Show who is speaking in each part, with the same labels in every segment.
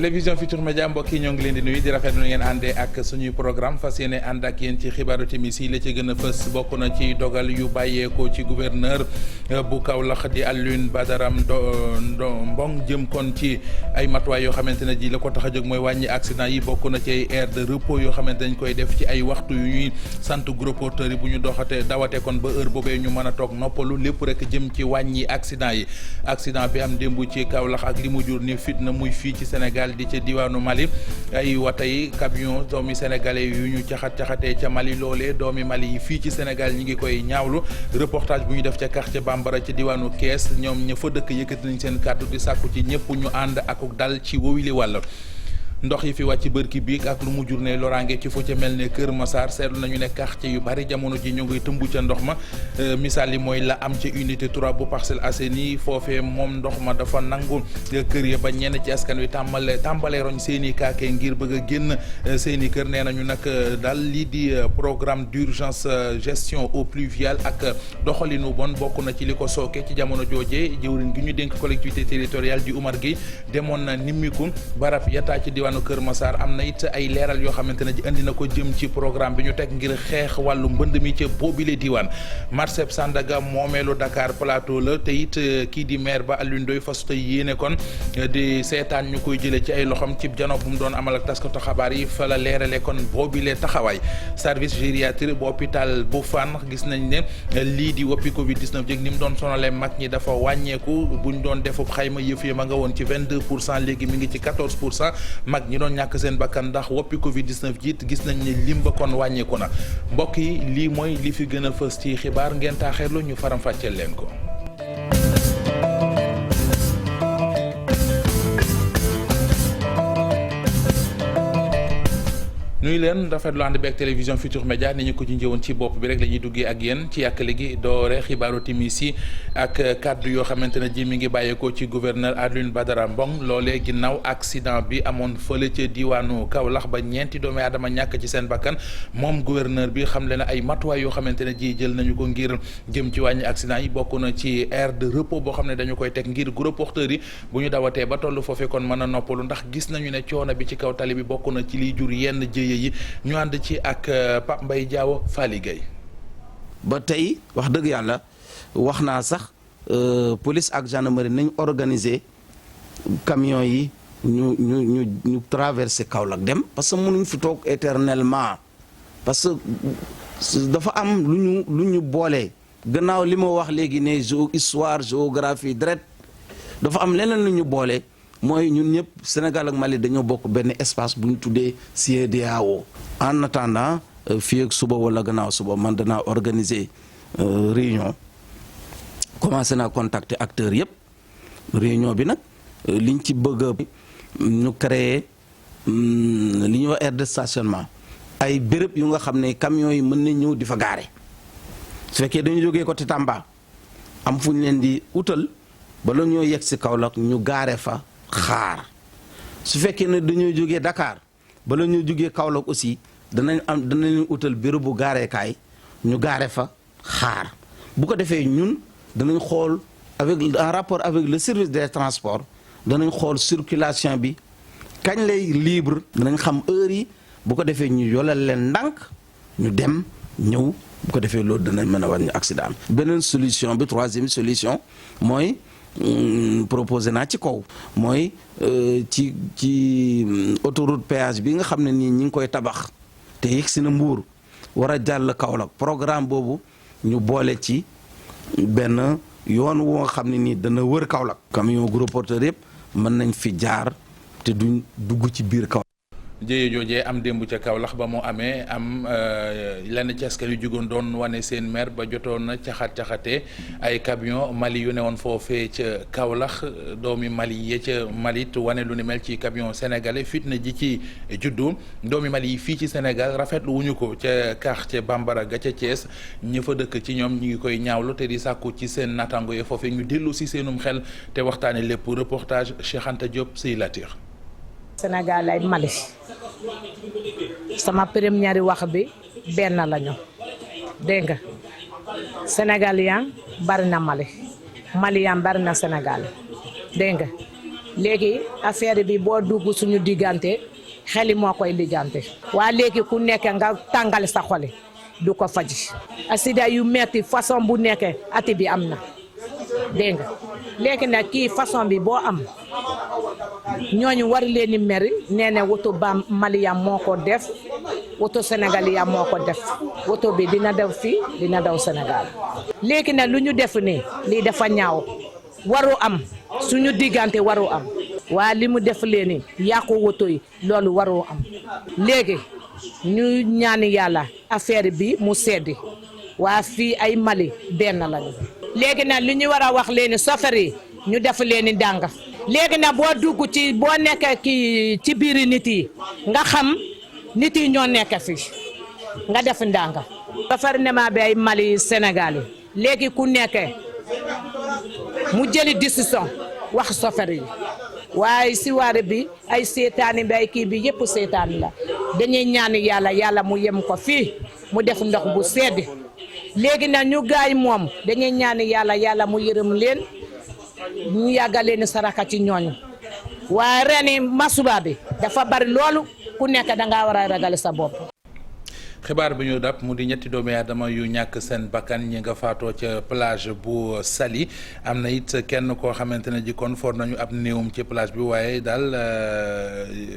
Speaker 1: télévision Futurs Médias mbokk yi ñoo ngi leen di nuyu di rafetlu ngeen àndee ak suñuy programme fas yéene ànd ak yéen ci xibaaru timis yi la ci gën a fës bokk na ci dogal yu bàyyeekoo ci gouverneur bu Kaolack di Alioune Badara Mbong jëm kon ci ay matuwaay yoo xamante ne ji la ko tax a jóg mooy wàññi accident yi bokk na ci ay aire de repos yoo xamante dañ koy def ci ay waxtu yu ñuy sant gros porteurs yi bu ñu doxatee dawate kon ba heure boobee ñu mën a toog noppalu lépp rek jëm ci wàññi accident yi accident bi am démb ci Kaolack ak li mu jur ni fitna muy fii ci Sénégal di ca diwaanu Mali ay watay camion doomi sénégalais yu ñu caxatee ca Mali loolee doomi Mali yi fii ci Sénégal ñi ngi koy ñaawlu reportage bu ñu def ca quartier Bambara ci diwaanu Kees ñoom ña fa dëkk yëkkati nañ seen kàddu di sàkku ci ñëpp ñu ànd ak dal ci wowili wàll ndox yi fi wàcc bërki biig ak lu mu jur ne loraange ci fu ca mel ne Kër Massar seetlu nañu ne quartier yu bari jamono ji ñu ngi tëmbu ca ndox ma misaal yi mooy la am ca unité 3 bu Parcelles Assainies foofee moom ndox ma dafa nangu kër ya ba ñenn ci askan wi tàmbalee roñ seen i kaake ngir bëgg a génn seen i kër nee nañu nag daal lii di programme d'urgence gestion eau pluviale ak doxalinu bon bokk na ci li ko sooke ci jamono jooje jëwriñ gi ñu dénk collectivité territoriale di Oumar Gueye demoon na nimmiku barab yataa ci diwaan Kër Massar am na it ay leeral yoo xamante ne indi na ko jëm ci programme bi ñu teg ngir xeex wàllu mbënd mi ca boobile diwaan marché Sandaga moomeelu Dakar Plateau la te it kii di maire ba Alioune Ndoye fas tey yéene kon di seetaan ñu koy jëlee ci ay loxom ci jano bu mu doon amal ak taskatu xabaar yi fa la leerale kon boobile taxawaay service gériatrie bu hôpital bu Fann gis nañ ne lii di woppi Covid 19 jëg ni mu doon sonalee mag ñi dafa wàññeeku buñ doon defub xayma yëf yi ma nga woon ci 22% léegi mi ngi ci 14% mag ñi doon ñàkk seen bakkan ndax woppi Covid 19 jiit gis nañ ne lim ba kon wàññeeku na mbokk yi lii mooy li fi gën a fës ci xibaar ngeen taaxeerlu ñu faram fàcceel leen ko. nuyu leen rafetlu ànd beeg télévision Futurs Médias ni ñu ko ci njëwoon ci bopp bi rek la ñuy duggee ak yéen ci yàkkale gi doore xibaaru timis yi ak kàddu yoo xamante ne ji mi ngi bàyyeekoo ci gouverneur Alioune Badara Mbong loolee ginnaaw accident bi amoon fële ca diwaanu Kaolack ba ñeenti doomi aadama ñàkk ci seen bakkan moom gouverneur bi xam le ne ay matuwaay yoo xamante ne ji jël nañu ko ngir jëm ci wàññi accident yi bokk na ci aire de repos boo xam ne dañu koy teg ngir gros porteurs yi bu ñu dawatee ba toll foofee kon mën a noppalu ndax gis nañu ne coono bi ci kaw tali bi bokk na ci liy jur yenn jëye yi ñu ànd ci ak Pape Mbaye Diaw Fally Gueye
Speaker 2: ba tey wax dëgg yàlla wax naa sax police ak gendarmerie nañ organiser camion yi ñu traverser Kaolack dem parce que mënuñ fi toog éternellement parce que dafa am lu ñu boole gannaaw li ma wax léegi ne histoire géographie deret dafa am leneen lu ñu boole mooy ñun ñëpp Sénégal ak Mali dañoo bokk benn espace bu ñu tuddee CEDEAO en attendant fii ak suba wala gannaaw suba man danaa organiser réunion commencé naa contacter acteurs yëpp réunion bi nag liñ ci bëgg ñu créer li ñuy wax aire de stationnement ay béréb yu nga xam ne camions yi mën nañ ñëw di fa gaare su fekkee dañu jógee côté Tamba am fu ñu leen di utal bala ñoo yegg si Kaolack ñu gaare fa xaar su fekkee ne dañoo jógee Dakar bala ñoo jógee Kaolack aussi danañ utal bureau bu gaareekaay ñu gaare fa xaar bu ko defee ñun danañ xool en rapport avec le service des transports danañ xool circulation bi kañ lay libre danañ xam heure yi bu ko defee ñu yolal leen ndànk ñu dem ñëw bu ko defee loolu danañ mën a wàññi accident beneen solution bi troisième solution mooy proposé naa ci kaw mooy ci autoroute péage bi nga xam ne nii ñi ngi koy tabax te yegg si na Mbuur war a jàll Kaolack programme boobu ñu boole ci benn yoon woo nga xam ne nii dana wër Kaolack camion gros porteur yëpp mën nañ fi jaar te duñ dugg ci biir Kaolack
Speaker 1: jëye joojee am démb ca Kaolack ba mu amee am lenn ci askan yu jugoon doon wane seen mer ba jotoon na caxatee ay camion Mali yu ne woon foofee ca Kaolack doomi Mali yi ca Malit wane lu ni mel ci camion sénégalais fitna ji ci juddu doomi Mali yi fii ci Sénégal rafetlu wuñu ko ca quartier Bambara ga ca Thiès ñi fa dëkk ci ñoom ñu ngi koy ñaawlu te di sàkku ci seen natango yi foofee ñu dellu si seenum xel te waxtaane lépp reportage Cheikh Anta Diop Sey Latir
Speaker 3: Sénégal ay Mali sama première wax bi benn lañu dégg nga Sénégalien bari na Mali Malien bari na Sénégal dégg nga léegi affaire bi boo dugg suñu diggante xeli moo koy lijjante waa léegi ku nekk nga tàngal sa xol du ko faji accident yu metti façon bu nekkee ati bi am na dégg nga léegi nag kii façon bi boo am ñooñu war leen ni meri nee na woto ba Malien moo ko def woto Sénégalien moo ko def woto bi dina daw fii dina daw Sénégal léegi nag lu ñu def nii lii dafa ñaaw waru am suñu diggante waru am waa li mu def leen ni yàqu woto yi loolu waru am léegi ñu ñaan yàlla affaire bi mu seddi waa fii ay Mali benn lañu léegi nag li ñu war a wax leen chauffeur yi ñu def leen ni dàng léegi nag boo dugg ci boo nekk ki ci biir nit yi nga xam nit yi ñoo nekk fii nga def ndàng gouvernement bi ay Mali Sénégal yi léegi ku nekk mu jëli décision wax chauffeur yi waaye si waare bi ay seetaani bi ay kii bi yëpp seetaani la dañuy ñaan yàlla mu yem ko fii mu def ndox bu sedd léegi nag ñu gaay moom dañuy ñaan yàlla mu yërëm leen ñu yàggal leen saraka ci ñooñu waaye ren masuba bi dafa bari loolu ku nekk da ngaa war a ragal sa bopp.
Speaker 1: xibaar bi ñu dab mu di ñetti doomi aadama yu ñàkk seen bakkan ñi nga faatoo ca plage bu Saly am na it kenn koo xamante ne ji kon for nañu ab néewum ci plage bi waaye daal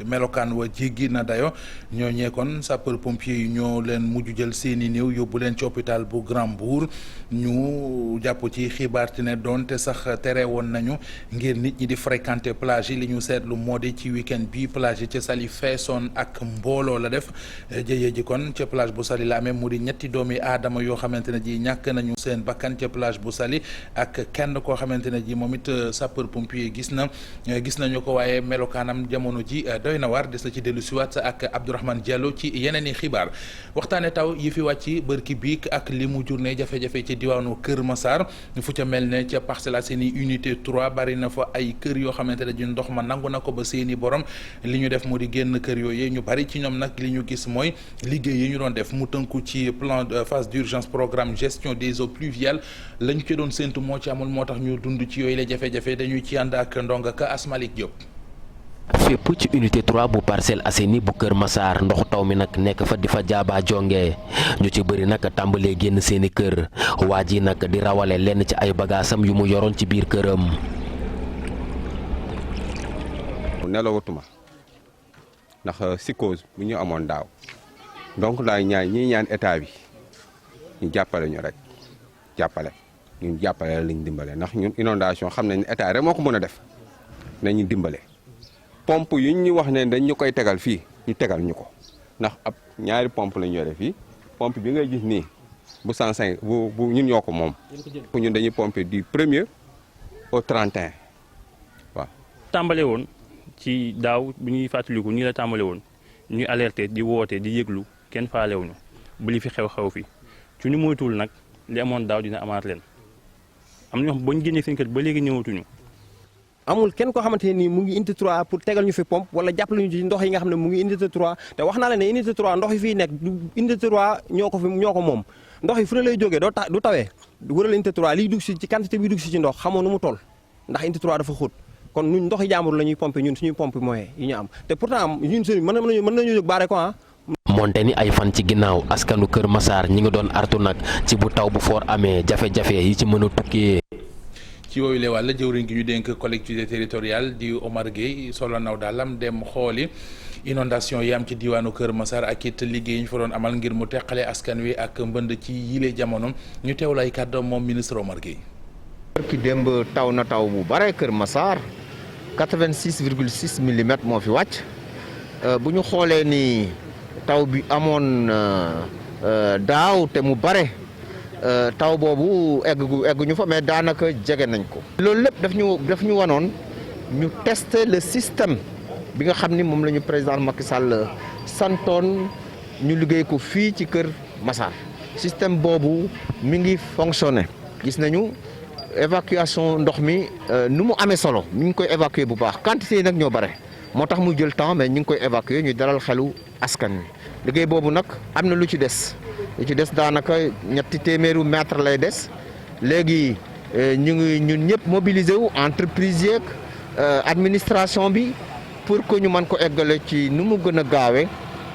Speaker 1: melokaan wa jéggi na dayo ñoo ñee kon sapeur pompier yi ñoo leen mujj jël seeni néew yóbbu leen ci hôpital bu Grand-Bourg ñu jàpp ci xibaar ti ne doonte sax tere woon nañu ngir nit ñi di fréquenter plage yi li ñu seetlu moo di ci week-end bi plage yi ca Saly feesoon ak mbooloo la def jëyee ji kon ca plage bu Saly la amee mu di ñetti doomi aadama yoo xamante ne ji ñàkk nañu seen bakkan ca plage bu Saly ak kenn koo xamante ne ji moom it sapeur pompier gis nañu ko waaye melokaanam jamono ji doy na waar des na ci dellu siwaat ak Abdourahmane Diallo ci yeneen i xibaar waxtaane taw yi fi wàcc bërki biik ak li mu jur ne jafe-jafe ci diwaanu Kër Massar fu ca mel ne ca Parcelles Assainies unité 3 bari na fa ay kër yoo xamante ne ji ndox ma nangu na ko ba seeni borom li ñu def mu di génn kër yooyu ñu bari ci ñoom nag li ñu gis mooy liggéey yi ñu doon def mu tënku ci plan de phase d'urgence programme gestion des eaux pluviales la ñu ci doon séntu moo ci amul moo tax ñu dund ci yooyu la jafe-jafe dañuy ci ànd ak ndonga ka Asmalik Diop.
Speaker 4: fépp ci unité 3 bu Parcelles Assainies bu Kër Massar ndox taw mi nag nekk fa di fa jaaba jonge ñu ci bëri nag tàmbalee génn seeni kër waa ji nag di rawale lenn ci ay bagaasam yu mu yoroon ci biir këram.
Speaker 5: nelawatuma ndax psychose bu ñu amoon daaw donc laay ñaan état bi ñu jàppale ñu rek jàppale lañ dimbale ndax ñun inondation xam nañ ne état rek moo ko mën a def nañu dimbale pompe yu ñu wax ne dañ ñu koy tegal fii ñu tegal ñu ko ndax ab ñaari pompe la ñu yore fii pompe bi ngay gis nii bu 105 bu ñun ñoo ko moom ñun dañuy pompe du 1er au 31 waaw.
Speaker 6: tàmbale woon ci daaw bu ñuy fàttaliku nii la tàmbale woon ñuy alerter di woote di yëglu kenn faalewuñu bu li fi xew-xew fi ci ñu moytuwul nag li amoon daaw dina amaat leen am na ñoo xam ba ñu génnee seen kër ba léegi ñëwatuñu.
Speaker 7: amul kenn koo xamante ne nii mu ngi unité 3 pour tegal ñu fi pompe wala jàppale ñu ci ndox yi nga xam ne mu ngi unité 3 te wax naa la ne unité 3 ndox yi fiy nekk unité 3 ñoo ko moom ndox yi fu ne lay jógee du tawee wëral unité 3 liy dugg si ci quantité bi dugg si ci ndox xamoo nu mu toll ndax unité 3 dafa xóot kon ñun ndox yi jàmbur la ñuy pompe ñun suñuy pompe moyen yi ñu am te pourtant ñun sëriñ mën nañu jóg baare ko
Speaker 4: moonte ni ay fan ci ginnaaw askanu Kër Massar ñi ngi doon artu nag ci bu taw bu foor amee jafe-jafe yi ci mën a tukkee.
Speaker 1: ci yooyu le wàll jëwriñ gi ñu dénk collectivité territoriale di Omar Gueye solo naw daalam dem xooli inondation yi am ci diwaanu Kër Massar ak it liggéey ñu fa doon amal ngir mu teqale askan wi ak mbënd ci yile jamono ñu teewlu ay kàddu moom ministre Omar Gueye.
Speaker 8: ki démb taw na taw bu bare Kër Massar 86,6 millimètres moo fi wàcc bu ñu xoolee ni taw bi amoon daaw te mu bare taw boobu egguñu fa mais daanaka jege nañ ko. loolu lépp daf ñu wanoon ñu tester le système bi nga xam ni moom la ñu président Macky Sall santoon ñu liggéey ko fii ci Kër Massar système boobu mi ngi fonctionner gis nañu évacuation ndox mi nu mu amee solo ñu ngi koy évacuer bu baax quantité yi nag ñoo bare moo tax muy jël temps mais ñu ngi koy évacuer ñu dalal xelu askan wi liggéey boobu nag am na lu ci des daanaka 200 mètres lay des léegi ñun ñëpp mobiliser wu entreprise yeeg administration bi pour que ñu mën ko eggale ci nu mu gën a gaawee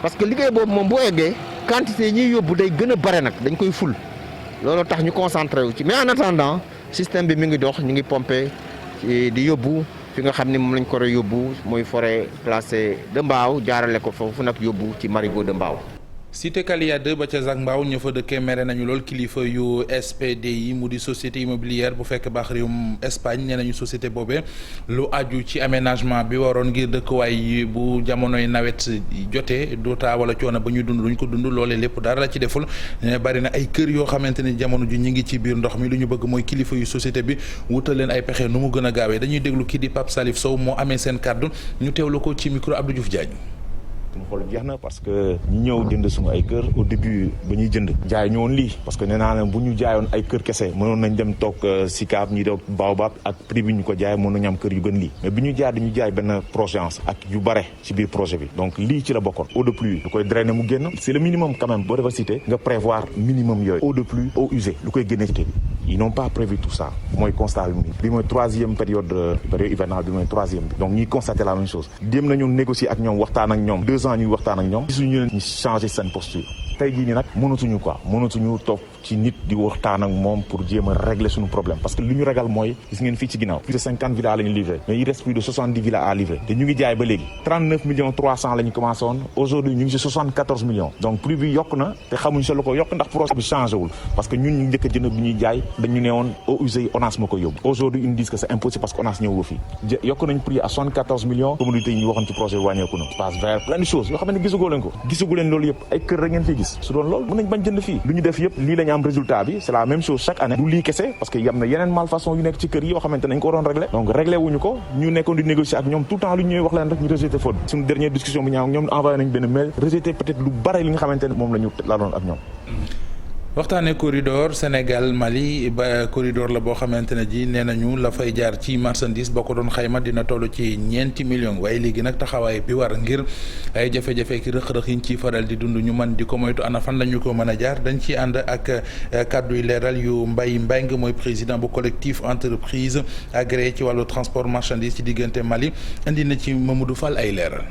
Speaker 8: parce que liggéey boobu moom bu eggee quantité yi ñuy yóbbu day gën a bare nag dañ koy ful loolu tax ñu concentré wu ci mais en attendant système bi mi ngi dox ñu ngi pompé di yóbbu fi nga xam ne moom lañ ko war a yóbbu mooy forêt classée de Mbao jaarale ko foofu nag yóbbu ci marigot de Mbao.
Speaker 1: cité Kalia 2 ba ca Zac Mbao ña fa dëkkee mere nañu lool kilifa yu SPDI mu di société immobilière bu fekk baax réewum Espagne nee nañu société boobee lu aju ci aménagement bi waroon ngir dëkkuwaay yi bu jamonoy nawet jotee doota wala coono ba ñuy dund luñ ko dund loolee lépp dara la ci deful ne bari na ay kër yoo xamante ni jamono ji ñu ngi ci biir ndox mi lu ñu bëgg mooy kilifa yu société bi wutal leen ay pexe nu mu gën a gaawee dañuy déglu kii di Pape Salif Sow moo amee seen kàddu ñu teewlu ko ci micro Abdou Diouf Diagne.
Speaker 9: suñu xool jeex na parce que ñi ñëw jënd suñu ay kër au début ba ñuy jënd jaay ñëwoon lii parce que nee naa ne bu ñu jaayoon ay kër kese mënoon nañ dem toog Sicap ñi doog Baobab ak prix bi ñu ko jaay mën nañu am kër yu gën lii mais bi ñu jaay dañu jaay benn projet ak yu bare ci biir projet bi donc lii ci la bokkoon eau de pluie lu koy drainer mu génn c'est le minimum quand même boo defar cité nga prévoir minimum yooyu eau de pluie eau usée lu koy génne cité bi ils n'ont pas prévu tout ça mooy constat bi mooy troisième période hivernale bi mooy troisième bi donc ñuy constater la même chose dem nañu négocier ak ñoom waxtaan ak ñoom 2 ans ñuy waxtaan ak ñoom gisuñu leen ñu changer seen posture tey jii nii nag mënatuñu toog ci nit di waxtaan ak moom pour jéem a régler suñu problème parce que li ñu ragal mooy gis ngeen fii ci ginnaaw plus de 50 villas la ñu livré mais il reste plus de 70 villas à livrer te ñu ngi jaay ba léegi 39 millions 300 la ñu commencé woon aujourd'hui ñu ngi ci 74 millions donc prix bi yokk na te xamuñ sa lu ko yokk ndax projet bi changé wul parce que ñun ñu njëkk a jënd bi ñuy jaay dañu ne woon eaux usées yi ONAS ma ko yóbbu aujourd'hui ils disent que c'est impossible parce que ONAS ñëw ba fii yokk nañ prix à 74 millions communauté yi ñu waxoon ci projet bi wàññeeku na espace vert plein de choses yoo xam ne gisugoo leen ko gisagu leen loolu yëpp ay kër rek ngeen fiy gis su doon loolu mën nañ bañ jënd fii lu ñu def yëpp lii la ñu am résultat bi c'est la même chose chaque année du lii kese parce que yam na yeneen malfaçon yu nekk ci kër yi yoo xamante nañ ko waroon régler donc réglé wuñu ko ñu nekkoon di négocier ak ñoom tout le temps lu ñu ñëwee wax leen rek ñu rejeté faute suñu dernière discussion bi ñaaw ñoom envoyé nañ benn mail rejeté peut-être lu bare li nga xamante ne moom la ñu laaloon ak ñoom
Speaker 1: waxtaanee corridor Sénégal Mali ba corridor la boo xamante ne ji nee nañu la fay jaar ci marchandise boo ko doon xayma dina toll ci ñeenti millions waaye léegi nag taxawaay bi war ngir ay jafe-jafe ki rëq-rëq yi ñu ciy faral di dund ñu mën di ko moytu ana fan la ñu ko mën a jaar dañ ci ànd ak kàddu yu leeral yu Mbaye Mbengue mooy président bu collectif entreprise agréé ci wàllu transport marchandise ci diggante Mali indi na ci Mamadou Fall ay leeral.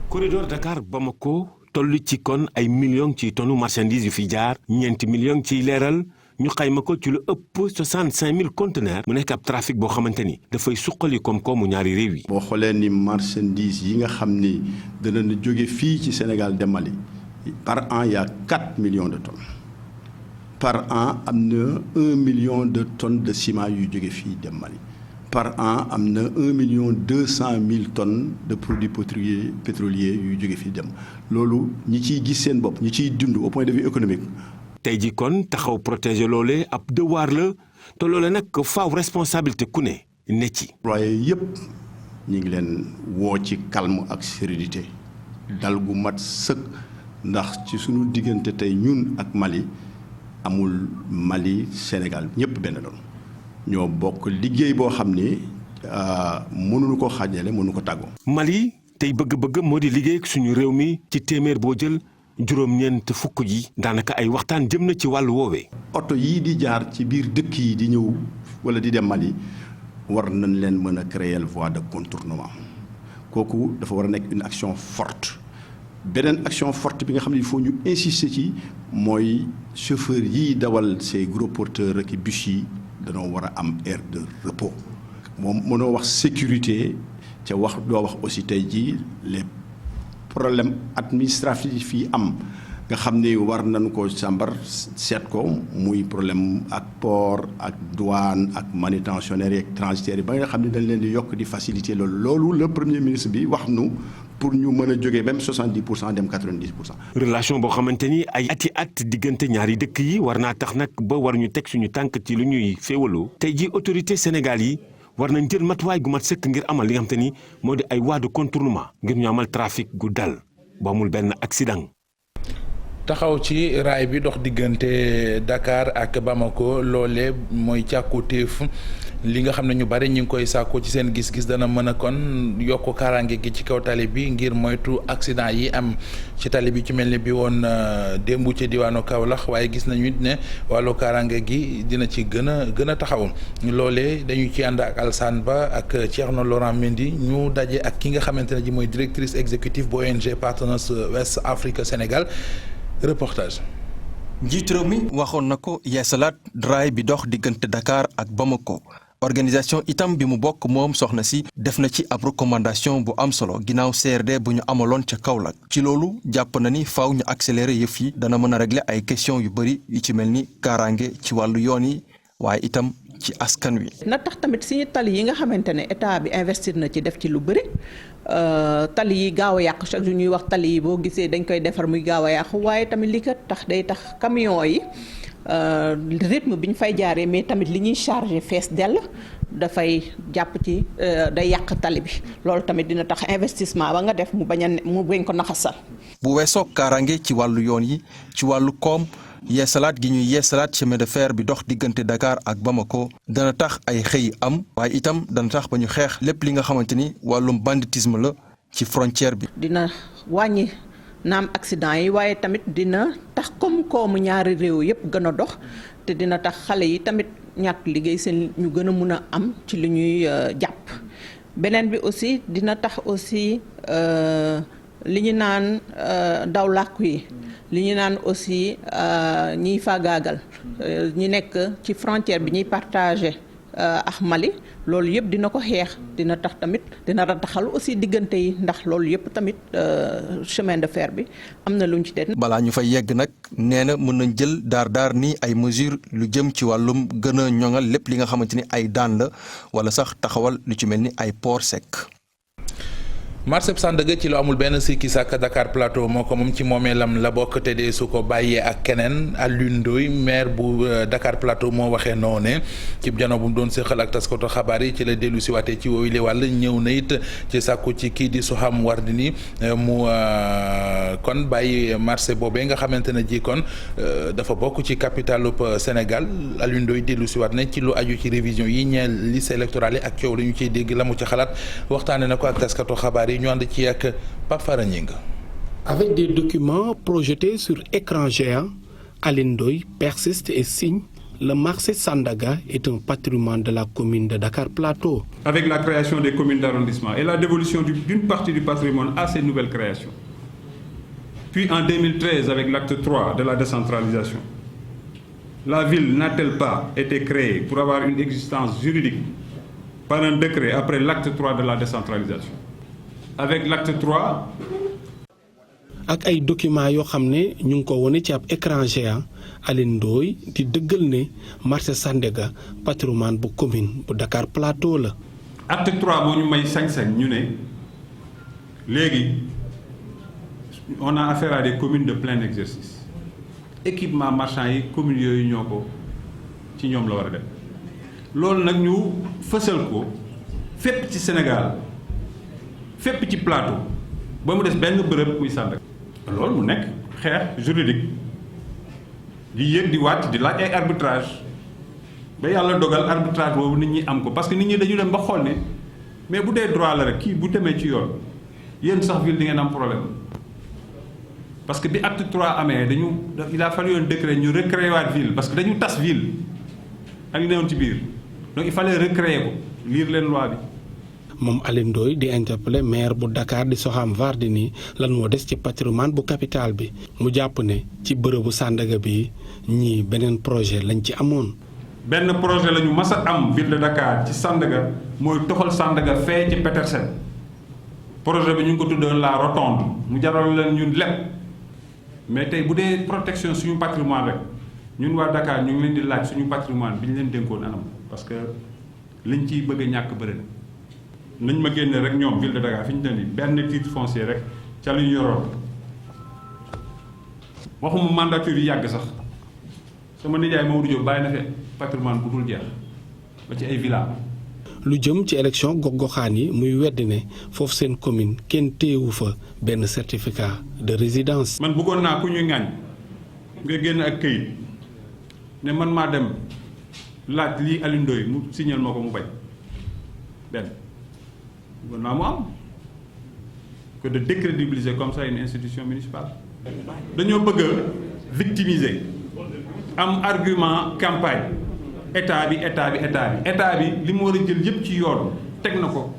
Speaker 10: corridor Dakar Bamako. toll ci kon ay millions ci tonu marchandises yu fi jaar ñeenti millions ciy leeral ñu xayma ko ci lu ëpp 65 000 conteneurs mu nekk ab trafic boo xamante ni dafay suqali koom-koomu ñaari réew yi.
Speaker 11: boo xoolee ni marchandises yi nga xam ni dana jóge fii ci Sénégal dem Mali par an y a 4 millions de tonnes par an am na 1 million de tonnes de ciment yu jóge fii dem Mali. par an am na 1,2 million tonnes de produits pétroliers yu jóge fii dem loolu ñi ciy gis seen bopp ñi ciy dund au point de vue économique.
Speaker 10: tey ji kon taxaw protéger loole ab devoir la te loole nag faaw responsabilité ku ne ci.
Speaker 11: employé yëpp ñu ngi leen woo ci calme ak sérénité dal gu mat sëkk ndax ci sunu diggante tey ñun ak Mali amul Mali Sénégal ñëpp benn doon. ñoo bokk liggéey boo xam ni mënuñu ko xaajale mënuñu ko tàggoo.
Speaker 10: Mali tey bëgg-bëgg moo di liggéey ak suñu réew mi ci téeméer boo jël juróom-ñeent fukk yi daanaka ay waxtaan jëm na ci wàllu woowee.
Speaker 11: oto yii di jaar ci biir dëkk yi di ñëw wala di dem Mali war nañ leen mën a créer voie de contournement kooku dafa war a nekk une action forte beneen action forte bi nga xam ne il faut ñu insister ci mooy chauffeur yiy dawal ces gros porteurs ak bus yi. danoo war a am aire de repos moom mënoo wax sécurité ca wax doo wax aussi tey jii les problèmes administratifs yi am nga xam ne war nañ ko càmbar seet ko muy problème ak port ak douane ak manutentionnaire yi ak transitaires yi ba nga xam ne dañ leen di yokk di faciliter loolu le premier ministre bi wax nu pour ñu mën a jógee même 70% dem 90%.
Speaker 10: relation boo xamante ni ay ati at diggante ñaari dëkk yi war naa tax nag ba war ñu teg suñu tànk ci lu ñuy féewaloo tey ji autorité Sénégal yi war nañ jël matuwaay gu mat sëkk ngir amal li nga xamante ni moo di ay voies de contournement ngir ñu amal trafic gu dal ba amul benn accident.
Speaker 1: taxaw ci raay bi dox diggante Dakar ak Bamako loole mooy càkkutéef li nga xam ne ñu bari ñu ngi koy sàkku ci seen gis-gis dana mën a kon yokk kaaraange gi ci kaw tali bi ngir moytu accident yi am ci tali bi ci mel ni bi woon démb ci diwaanu Kaolack waaye gis nañu it ne wàllu kaaraange gi dina ci gën a taxaw loolee dañu ci ànd ak Alsane Ba ak Thierno Laurent Mendy ñu daje ak ki nga xamante ne ji mooy directrice exécutive bu ONG Partners West Africa Sénégal reportage.
Speaker 12: njiitu réew mi waxoon na ko yeesalaat raay bi dox diggante Dakar ak Bamako. organisation itam bi mu bokk moom soxna si def na ci ab recommandation bu am solo ginnaaw CRD bu ñu amaloon ca Kaolack ci loolu jàpp na ni faaw ñu accélérer yëf yi dana mën a régler ay questions yu bëri yu ci mel ni kaaraange ci wàllu yoon yi waaye itam ci askan wi.
Speaker 13: na tax tamit suñu tali yi nga xamante ne état bi investir na ci def ci lu bëri tali yi gaaw a yàqu chaque jour ñuy wax tali yi boo gisee dañ koy defar muy gaaw a yàqu waaye tamit li ko tax day tax camion yi. rythme bi ñu fay jaaree mais tamit li ñuy chargé fees dell dafay jàpp ci day yàq tali bi loolu tamit dina tax investissement ba nga def mu bañ ko naxasal.
Speaker 12: bu weesoo kaaraange ci wàllu yoon yi ci wàllu koom yeesalaat gi ñuy yeesalaat chemin de fer bi dox diggante Dakar ak Bamako dana tax ay xëy am waaye itam dana tax ba ñu xeex lépp li nga xamante ni wàllum banditisme la ci frontière bi.
Speaker 13: dina wàññi. naam accident yi waaye tamit dina tax koom-koomu ñaari réew yëpp gën a dox te dina tax xale yi tamit ñàkk liggéey seen ñu gën a mun a am ci li ñuy jàpp beneen bi aussi dina tax aussi li ñu naan daw làkku yi li ñu naan aussi ñiy faagaagal ñi nekk ci frontière bi ñuy partagé ak Mali loolu yëpp dina ko xeex dina tax tamit dina rataxal aussi diggante yi ndax loolu yëpp tamit chemin de fer bi am na lu ñu ci den
Speaker 12: balaa ñu fay yegg nag nee na mën nañ jël daar ni ay mesures lu jëm ci wàllum gën a ñoŋal lépp li nga xamante ni ay daan la wala sax taxawal lu ci mel ni ay port sec.
Speaker 1: marché Sandaga ci lu amul benn sikki sàkk Dakar Plateau moo ko moom ci moomeelam la bokk te de su ko bàyyee ak keneen Alioune Ndoye maire bu Dakar Plateau moo waxee noonu ci jano bu mu doon séqal ak taskatu xabaar yi ci la dellu si waatee ci woowu li wàll ñëw na it ci sàkku ci kii di Soham Wardini mu kon bàyyi marché boobee nga xamante ne ji kon dafa bokk ci capitalu Sénégal Alioune Ndoye dellu si waat ne ci lu aju ci révision yi ñeel liste électorale yi ak coow la ñu ciy dégg la mu ci xalaat waxtaane na ko ak taskatu xabaar yi ñu ànd ci ak Pape Fara Gningue.
Speaker 14: Avec des documents projetés sur écran géant, Alioune Ndoye persiste et signe le marché Sandaga est un patrimoine de la commune de Dakar Plateau.
Speaker 15: Avec la création des communes d'arrondissement et la dévolution d'une partie du patrimoine à ces nouvelles créations. Puis en 2013 avec l'acte 3 de la décentralisation. La ville n'a-t-elle pas été créée pour avoir une existence juridique par un décret après l'acte 3 de la décentralisation? Avec l'acte 3.
Speaker 14: ak ay documents yoo xam ne ñu ngi ko wone ci ab écran géant Alioune Ndoye di dëggal ne marché Sandaga patrimoine bu commune bu Dakar Plateau la.
Speaker 15: acte 3 moo ñu may sañ-sañ ñu ne léegi on a affaire à des communes de plein exercice équipement marchand yi communes yooyu ñoo ko ci ñoom la war a def loolu nag ñu fësal ko fépp ci Sénégal. fépp ci plateau ba mu des benn bërëb muy Sandaga loolu mu nekk xeex juridique di yéeg di wàcc di laaj ay arbitrage ba yàlla dogal arbitrage boobu nit ñi am ko parce que nit ñi dañu dem ba xool ne mais bu dee droit la rek kii bu demee ci yoon yéen sax ville di ngeen am problème parce que bi acte 3 amee il a fallu un décret ñu recréer waat ville parce que dañu tas ville ak li newoon ci biir donc il fallait recréer ko lire leen loi bi.
Speaker 14: moom Alioune Ndoye di interpellé maire bu Dakar di Soham Wardini lan moo des ci patrimoine bu capital bi mu jàpp ne ci bërëbu Sandaga bi ñii beneen projet lañ ci amoon.
Speaker 15: benn projet la ñu mas a am ville de Dakar ci Sandaga mooy toxal Sandaga fee ci Petersen projet bi ñu ngi ko tuddoon la rotonde mu jaral leen ñun lépp mais tey bu dee protection suñu patrimoine rek ñun waa Dakar ñu ngi leen di laaj suñu patrimoine bi ñu leen dénkoon anam parce que liñ ciy bëgg a ñàkk bëri na. nañ ma génne rek ñoom ville de Dakar fi ñu ne nii benn titre foncier rek ca lu ñu yoroon waxuma mandature yi yàgg sax sama nijaay Maodo Diop bàyyi na fi patrimoine bu dul jeex ba ci ay villa.
Speaker 14: lu jëm ci élection gox-goxaan yi muy weddi ne foofu seen commune kenn téyewu fa benn certificat de résidence.
Speaker 15: man bëggoon naa ku ñuy ŋaañ nga génn ak këyit ne man maa dem laaj lii Alioune Ndoye mu signal ma ko mu bañ benn mën naa mu am que de décrédibiliser comme ça une institution municipale. dañoo bëgg a victimiser am argument campagne état bi li mu war a jël yëpp ci yoon teg na ko.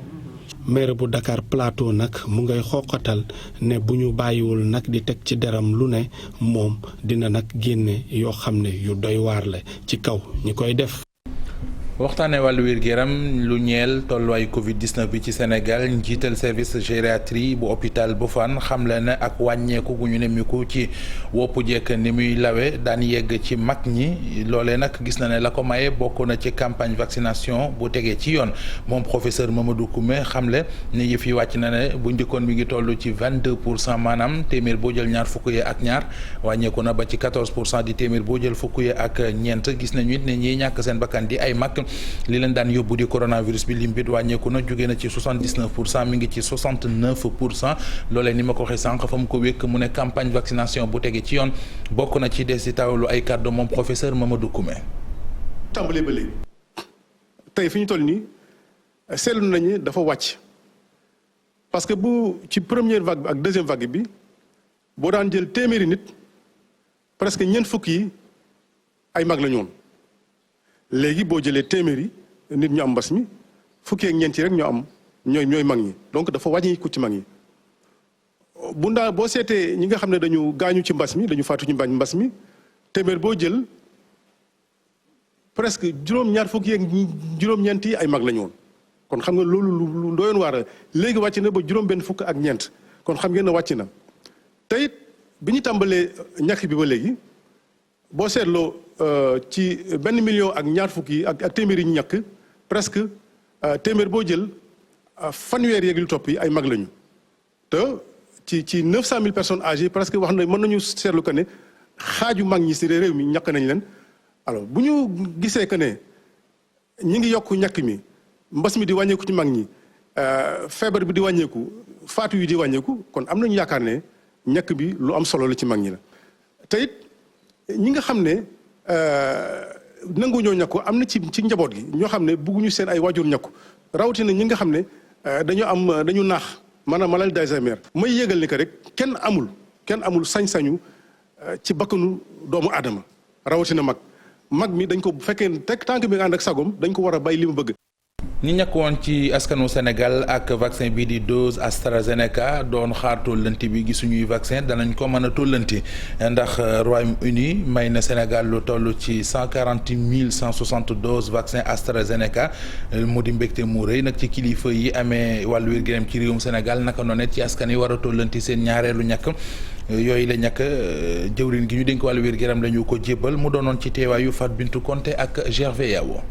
Speaker 14: maire bu Dakar Plateau nag mu ngay xoqatal ne bu ñu bàyyiwul nag di teg ci deram lu ne moom dina nag génne yoo xam ne yu doy waar la ci kaw ñi koy def.
Speaker 1: waxtaanee wàllu wér-gu-yaram lu ñeel tolluwaayu Covid-19 bi ci Sénégal njiital service gériatrie bu hôpital bu Fann xamle ne ak wàññeeku gu ñu nemmiku ci woppu jekk ni muy lawe daan yegg ci mag ñi loolee nag gis na ne la ko maye bokk na ci campagne vaccination bu tegee ci yoon moom professeur Mamadou Koumé xamle ne yëf yi wàcc na ne bu njëkkoon mi ngi toll ci 22% maanaam téeméer boo jël ñaar fukk yi ak ñaar wàññeeku na ba ci 14% di téeméer boo jël fukk yi ak ñeent gis nañu it ne ñiy ñàkk seen bakkan di ay mag li leen daan yóbbu di coronavirus bi lim bi wàññeeku na jóge na ci 79% mi ngi ci 69% loolee ni ma ko waxee sànq fa mu ko wékk mu ne campagne vaccination bu tege ci yoon bokk na ci des ci tawlu ay kàddu moom professeur Mamadou Koumé.
Speaker 16: tàmbalee ba léegi tey fi ñu toll nii seetlu nañu dafa wàcc parce que bu ci première vague bi ak deuxième vague bi boo daan jël téeméeri nit presque ñeent fukk yi ay mag la ñu woon léegi boo jëlee téeméeri nit ñu am mbas mi fukki ak ñeent yi rek ñoo am ñooy mag ñi donc dafa wàññi ku ci mag ñi bu ndaa boo seetee ñi nga xam ne dañu gaañu ci mbas mi dañu faatu ci mbas mi téeméer boo jël presque juróom-ñaar fukki ak juróom-ñeent yi ay mag la ñu woon kon xam nga loolu lu doyoon waar léegi wàcc na ba juróom-benn fukk ak ñeent kon xam ngeen ne wàcc na te it bi ñu tàmbalee ñàkk bi ba léegi boo seetloo ci 1 million ak ñaar fukk yi ak téeméer yi ñu ñàkk presque téeméer boo jël fanweer yeeg lu topp yi ay mag lañu te ci 900 000 personnes âgées presque wax na mën nañu seetlu que ne xaaju mag ñi si réew mi ñàkk nañ leen alors bu ñu gisee que ne ñi ngi yokk ñàkk mi mbas mi di wàññeeku ci mag ñi feebar bi di wàññeeku faatu yi di wàññeeku kon am nañu yaakaar ne ñàkk bi lu am solo la ci mag ñi la te it ñi nga xam ne nangu ñoo ñàkku am na ci njaboot gi ñoo xam ne bugguñu seen ay waajur ñàkku rawatina ñi nga xam ne dañu naax maanaam maladie d'Alzheimer may yégal ni que rek kenn amul sañ-sañu ci bakkanu doomu aadama rawatina mag mi dañ ko bu fekkee teg tànk bi nga ànd ak sagom dañ ko war a bay li mu bëgg.
Speaker 1: ñi ñàkk woon ci askanu Sénégal ak vaccin bii di dose AstraZeneca doon xaar tollanti bi gisuñuy vaccin danañ ko mën a tollanti ndax Royaume-Uni may na Sénégal lu toll ci 140 160 doses vaccin AstraZeneca mu di mbégte mu rëy nag ci kilifa yi amee wàllu wér-gu-yaram ci réewum Sénégal naka noonu ci askan yi war a tollanti seen ñaareelu ñàkk yooyu la ñàkk jëwriñ gi ñu dénk wàllu wér-gu-yaram la ñu ko jébbal mu doonoon ci teewaayu Fatou Bintou Konté ak Gervais Yawo.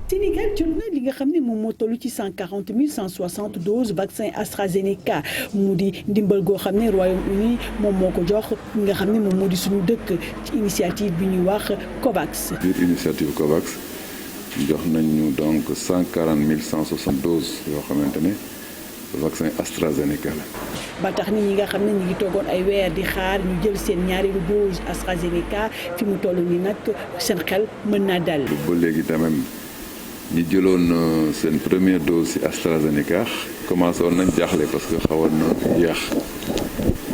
Speaker 17: Sénégal jot na li nga xam ne moom moo toll ci 140 160 doses vaccin AstraZeneca mu di ndimbal goo xam ne Royaume-Uni moom moo ko jox li nga xam ne moom moo di suñu dëkk ci initiative bi ñuy wax COVAX.
Speaker 18: biir initiative COVAX jox nañu donc 140 160 doses yoo xamante ne vaccin AstraZeneca la.
Speaker 17: ba tax ni ñi nga xam ne ñi ngi toogoon ay weer di xaar ñu jël seen ñaareelu dose AstraZeneca fi mu toll nii nag seen xel mën naa dal.
Speaker 18: ba léegi tamit. ñi jëloon seen première dose ci AstraZeneca commencé woon nañ jaaxle parce que xawoon na yéex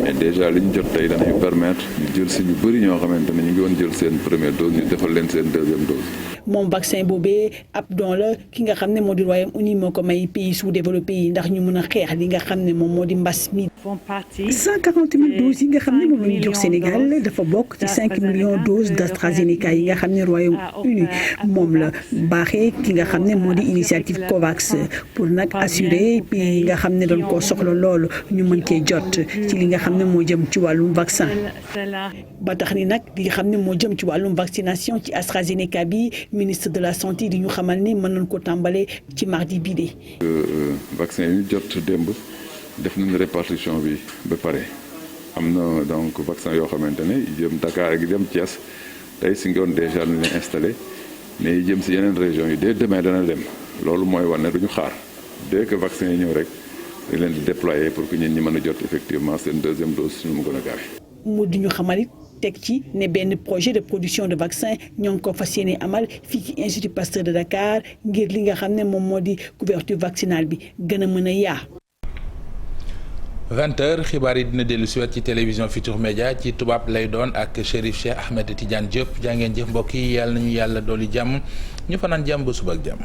Speaker 18: mais déjà li ñu jot tey danañu permettre ñu jël ci ñu bëri ñoo xamante ne ñu ngi woon jël seen première dose ñu defal leen seen deuxième dose.
Speaker 17: moom vaccin boobee ab don la ki nga xam ne moo di Royaume-Uni moo ko may pays sous-développé yi ndax ñu mën a xeex li nga xam ne moom moo di mbas mi. 140 000 doses yi nga xam ne moom la ñu jox Sénégal dafa bokk ci 5 millions doses d'AstraZeneca yi nga xam ne Royaume-Uni moom la baaxee ki nga xam ne moo di initiative COVAX pour nag assurer pays yi nga xam ne dañ koo soxla loolu ñu mën cee jot ci li nga xam ne moo jëm ci wàllum vaccin. ba tax ni nag li nga xam ne moo jëm ci wàllum vaccination ci AstraZeneca bi ministre de la santé di ñu xamal ni mën nañ ko tàmbale ci mardi bii de.
Speaker 18: vaccin yi ñu jot démb def nañu répartition bi ba pare am na donc vaccin yoo xamante ne jëm Dakar ak jëm Thiès tey si ngoon déjà ñu leen installé mais yi jëm si yeneen régions yi dès demain dana dem loolu mooy wane duñu xaar dès que vaccin yi ñëw rek dañ leen di déployer pour que ñun ñi mën a jot effectivement seen deuxième dose suñu mu gën a gaawee.
Speaker 17: mu di ñu xamal it teg ci ne benn projet de production de vaccin ñoo ngi ko fas yéene amal fii ci Institut Pasteur de Dakar ngir li nga xam ne moom moo di couverture vaccinale bi gën a mën a yaa.
Speaker 1: 20h xibaar yi dina dellu si waat ci télévision Futurs Médias ci tubaab lay doon ak Chérif Cheikh Ahmed Tidiane Diop jaa ngeen jëf mbokk yi yàlla nañu yàlla dooli jàmm ñu fanaan jàmm ba suba ak jàmm.